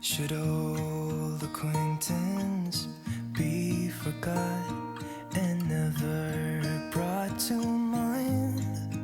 Should old acquaintance be forgot and never brought to mind?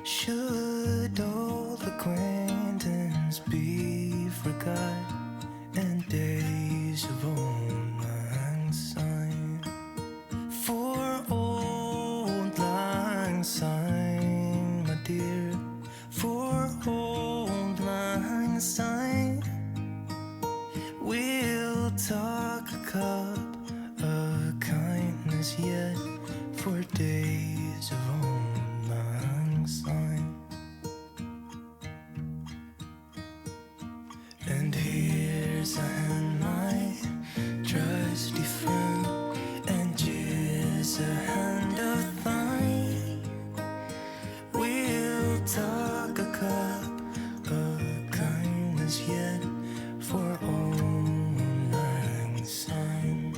Should old acquaintance be forgot and days of old lang syne? For old lang syne, my dear, for old lang syne, we'll talk a cup of kindness yet for days of old lang syne. And here's a hand, my trusty friend, and here's a hand of thine. We'll talk a cup of kindness yet for old lang syne.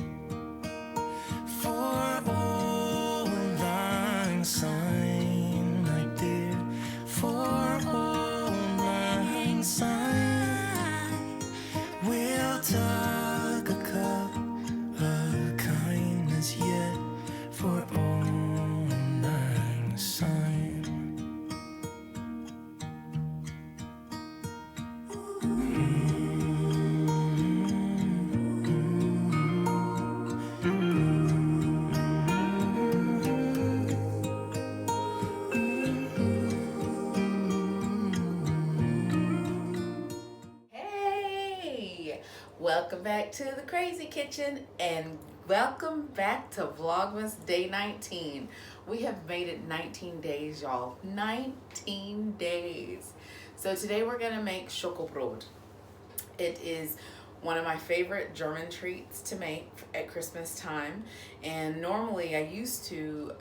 For old lang syne, my dear, for old lang syne, we'll talk a cup of kindness yet for old lang syne. Hey, welcome back to the Crazy Kitchen and welcome back to Vlogmas Day 19. We have made it 19 days, y'all. 19 days. So today we're gonna make Schokobrot. It is one of my favorite German treats to make at Christmas time. And normally I used to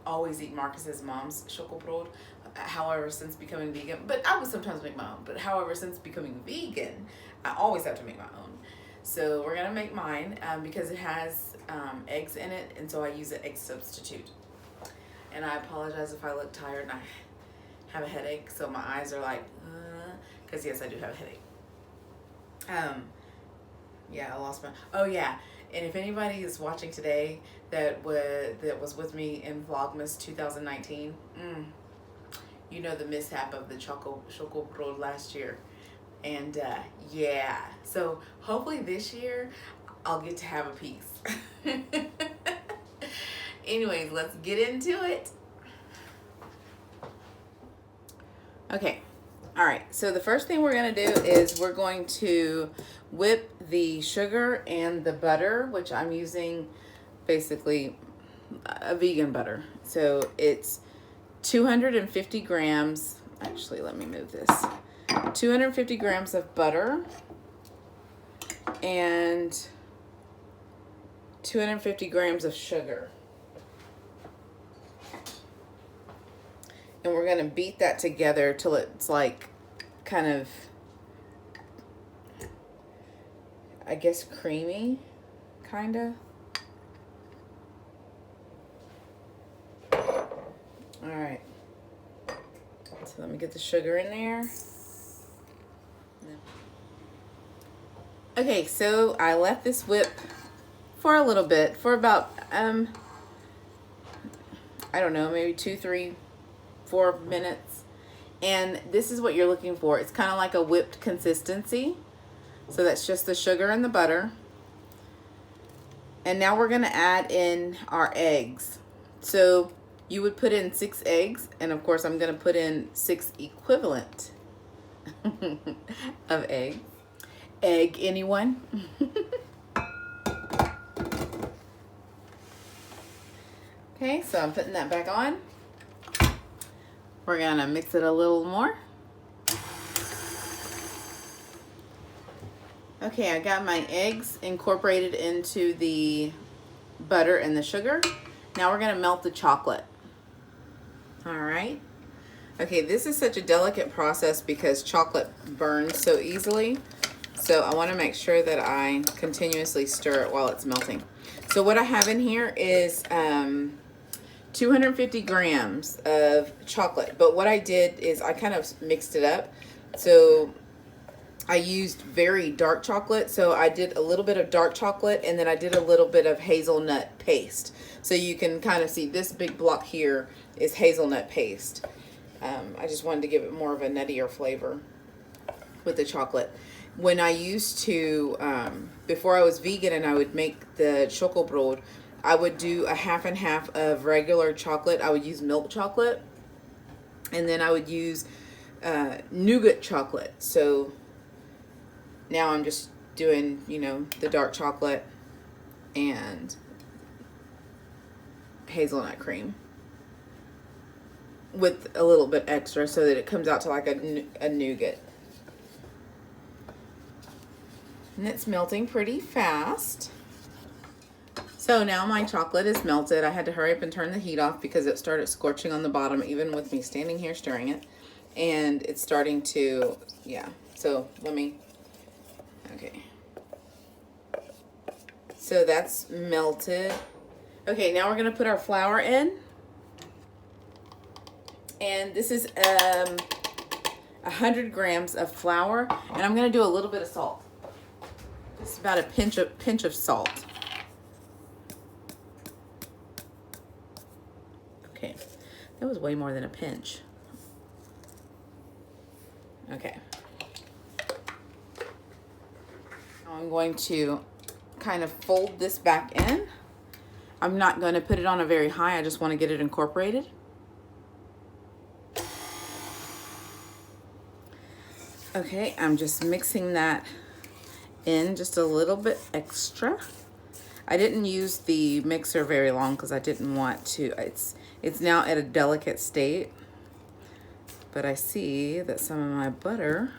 always eat Marcus's mom's Schokobrot. However, since becoming vegan, but I would sometimes make my own, but however, since becoming vegan, I always have to make my own. So we're gonna make mine because it has eggs in it, and so I use an egg substitute. And I apologize if I look tired and I have a headache, so my eyes are like, because yes, I do have a headache. Yeah, I lost my, oh yeah, and if anybody is watching today that was with me in Vlogmas 2019, you know the mishap of the Schokobrot last year. And yeah, so hopefully this year I'll get to have a piece. Anyways, let's get into it. Okay, all right, so the first thing we're gonna do is we're going to whip the sugar and the butter, which I'm using basically a vegan butter. So it's 250 grams, actually let me move this, 250 grams of butter and 250 grams of sugar. And we're gonna beat that together till it's like kind of, I guess, creamy, kinda. All right, so let me get the sugar in there. Okay, so I let this whip for a little bit, for about, I don't know, maybe 2, 3, 4 minutes. And this is what you're looking for. It's kind of like a whipped consistency. So that's just the sugar and the butter. And now we're gonna add in our eggs. So you would put in 6 eggs, and of course I'm gonna put in 6 equivalent of eggs. Egg, anyone? Okay, so I'm putting that back on. We're gonna mix it a little more. Okay, I got my eggs incorporated into the butter and the sugar. Now we're gonna melt the chocolate. All right. Okay, this is such a delicate process because chocolate burns so easily. So I wanna make sure that I continuously stir it while it's melting. So what I have in here is 250 grams of chocolate. But what I did is I kind of mixed it up. So I used very dark chocolate, so I did a little bit of dark chocolate and then I did a little bit of hazelnut paste. So you can kind of see this big block here is hazelnut paste. I just wanted to give it more of a nuttier flavor with the chocolate. When I used to, before I was vegan and I would make the chocobrod, I would do a half and half of regular chocolate. I would use milk chocolate, and then I would use nougat chocolate. So now I'm just doing, you know, the dark chocolate and hazelnut cream with a little bit extra so that it comes out to like a nougat. And it's melting pretty fast. So now my chocolate is melted. I had to hurry up and turn the heat off because it started scorching on the bottom even with me standing here stirring it. And it's starting to, yeah. So let me, okay. So that's melted. Okay, now we're gonna put our flour in. And this is 100 grams of flour. And I'm gonna do a little bit of salt. It's about a pinch of salt. Okay, that was way more than a pinch. Okay. Now I'm going to kind of fold this back in. I'm not going to put it on a very high. I just want to get it incorporated. Okay, I'm just mixing that in just a little bit extra. I didn't use the mixer very long because I didn't want to. It's now at a delicate state, but I see that some of my butter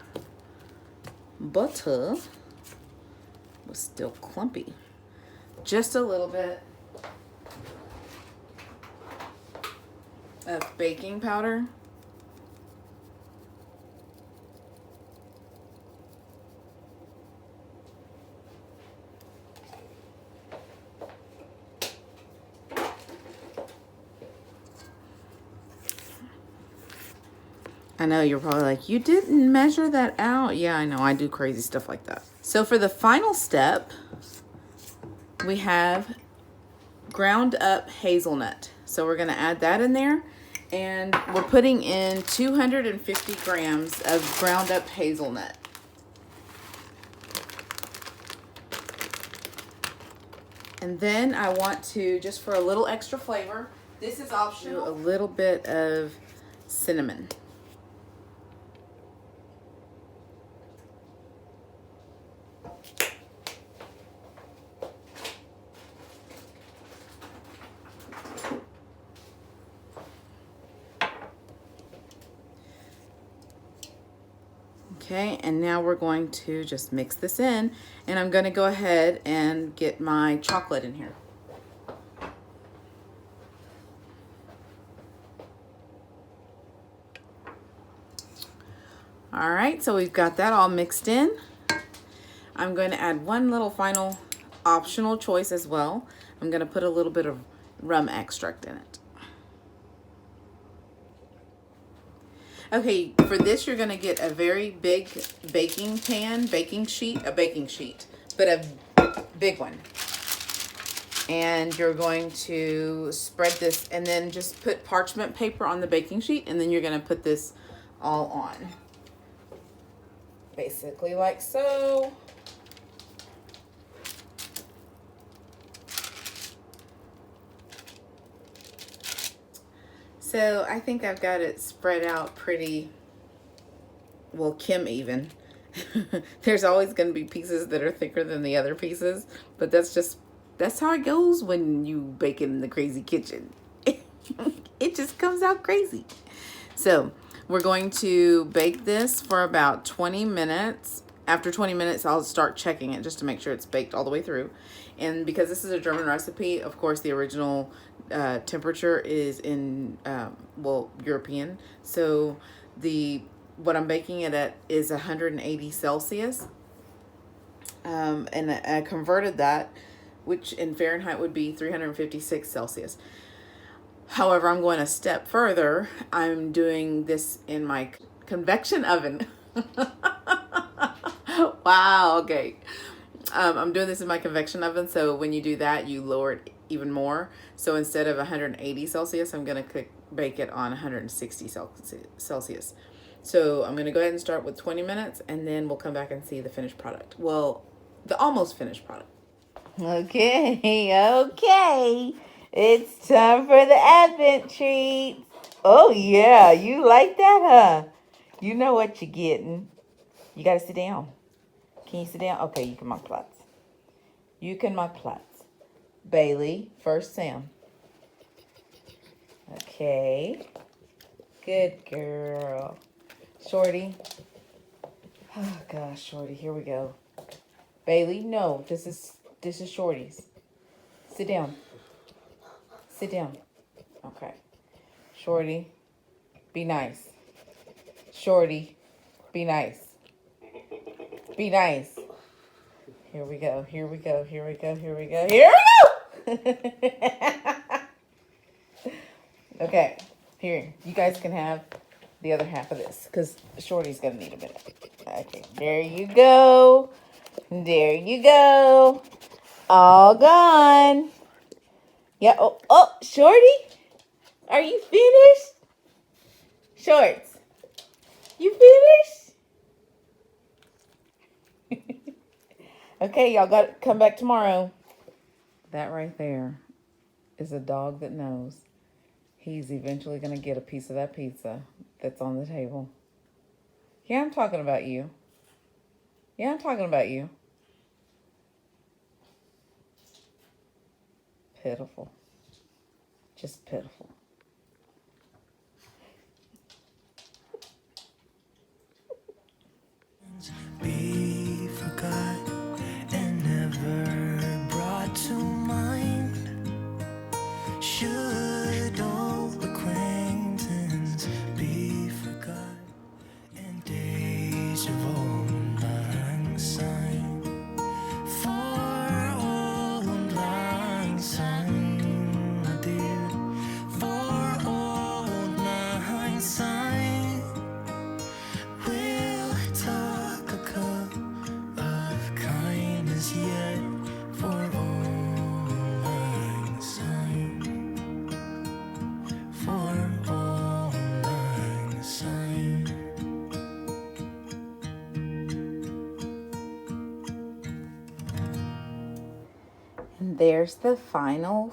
was still clumpy. Just a little bit of baking powder. I know you're probably like, you didn't measure that out. Yeah, I know. I do crazy stuff like that. So for the final step, we have ground up hazelnut. So we're going to add that in there. And we're putting in 250 grams of ground up hazelnut. And then I want to, just for a little extra flavor, this is optional, a little bit of cinnamon. Okay, and now we're going to just mix this in, and I'm going to go ahead and get my chocolate in here. All right, so we've got that all mixed in. I'm going to add one little final optional choice as well. I'm going to put a little bit of rum extract in it. Okay, for this you're going to get a very big baking sheet, but a big one. And you're going to spread this and then just put parchment paper on the baking sheet, and then you're going to put this all on. Basically like so. So I think I've got it spread out pretty well, Kim even. There's always going to be pieces that are thicker than the other pieces, but that's how it goes when you bake in the crazy kitchen. It just comes out crazy. So we're going to bake this for about 20 minutes. After 20 minutes, I'll start checking it just to make sure it's baked all the way through. And because this is a German recipe, of course, the original temperature is in, well, European. So what I'm baking it at is 180 Celsius. And I converted that, which in Fahrenheit would be 356 Celsius. However, I'm going a step further. I'm doing this in my convection oven. Wow, okay. I'm doing this in my convection oven, so when you do that, you lower it even more. So instead of 180 Celsius, I'm going to bake it on 160 Celsius. So I'm going to go ahead and start with 20 minutes, and then we'll come back and see the finished product. Well, the almost finished product. Okay, okay. It's time for the Advent treat. Oh, yeah, you like that, huh? You know what you're getting. You got to sit down. Can you sit down? Okay, you can mark plots. You can mark plots. Bailey, first Sam. Okay. Good girl. Shorty. Oh gosh, Shorty, here we go. Bailey, no, this is Shorty's. Sit down. Sit down. Okay. Shorty, be nice. Shorty, be nice. Be nice. Here we go. Here we go. Here we go. Here we go. Here we go. Okay. Here, you guys can have the other half of this because Shorty's gonna need a minute. Okay. There you go. There you go. All gone. Yeah. Oh, Shorty, are you finished? Shorts, you finished? Okay, y'all got to come back tomorrow. That right there is a dog that knows he's eventually going to get a piece of that pizza that's on the table. Yeah, I'm talking about you. Yeah, I'm talking about you. Pitiful. Just pitiful. Be forgot and never brought to mind. Should old acquaintance be forgot and days of old lang syne? For old lang syne, my dear, for old lang syne. We'll talk a cup of kindness yet for old lang syne. For old lang syne. And there's the final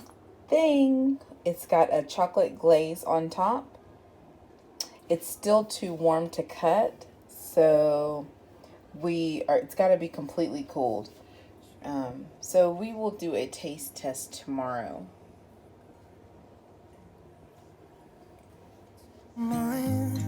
thing. It's got a chocolate glaze on top. It's still too warm to cut, so it's got to be completely cooled. So we will do a taste test tomorrow. Mine,